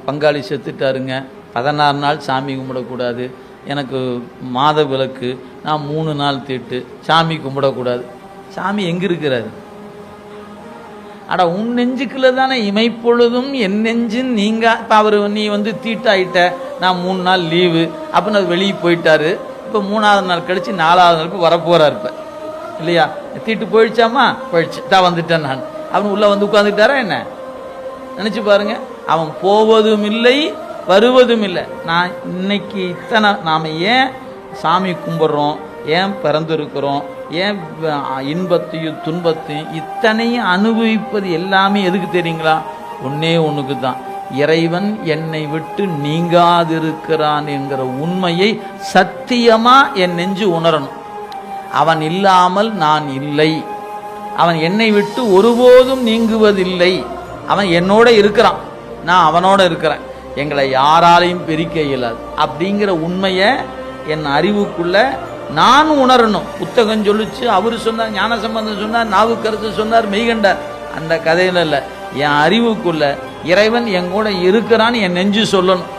பங்காளி செத்துட்டாருங்க, 16 நாள் சாமி கும்பிடக்கூடாது, எனக்கு மாத விளக்கு, நான் 3 நாள் தீட்டு, சாமி கும்பிடக்கூடாது. சாமி எங்கே இருக்கிறாரு? அட உன் நெஞ்சுக்குள்ள தானே இமைப்பொழுதும் என் நெஞ்சின் நீங்க. இப்போ அவர் நீ தீட்டாயிட்ட, நான் 3 நாள் லீவு அப்படின்னு அது வெளியே போயிட்டாரு. இப்போ 3ஆவது நாள் கழிச்சு 4ஆவது நாள் இப்போ வரப்போறாரு. இப்போ இல்லையா, தீட்டு போயிடுச்சாமா? போயிடுச்சு, தான் வந்துட்டேன் நான். அவன் உள்ள உட்காந்துட்டாரா என்ன? நினைச்சு பாருங்க. அவன் போவதும் இல்லை வருவதும் இல்லை. நான் இன்னைக்கு இத்தனை நாம் ஏன் சாமி கும்பிட்றோம், ஏன் பிறந்திருக்கிறோம், ஏன் இன்பத்தையும் துன்பத்தையும் இத்தனையும் அனுபவிப்பது எல்லாமே எதுக்கு தெரியுங்களா? ஒன்னே ஒன்றுக்கு தான். இறைவன் என்னை விட்டு நீங்காதிருக்கிறான் என்கிற உண்மையை சத்தியமா என் நெஞ்சு உணரணும். அவன் இல்லாமல் நான் இல்லை, அவன் என்னை விட்டு ஒருபோதும் நீங்குவதில்லை, அவன் என்னோட இருக்கிறான், நான் அவனோட இருக்கிறேன், எங்களை யாராலையும் பிரிக்க இயலாது அப்படிங்கிற உண்மையை என் அறிவுக்குள்ள நான் உணரணும். புத்தகம் சொல்லிச்சு, அவரு சொன்னார், ஞானசம்பந்தன் சொன்னார், நாவுக்கரசு சொன்னார், மெய்கண்டார், அந்த கதையில இல்லை, என் அறிவுக்குள்ள இறைவன் எங்கூட இருக்கிறான்னு என் நெஞ்சு சொல்லணும்.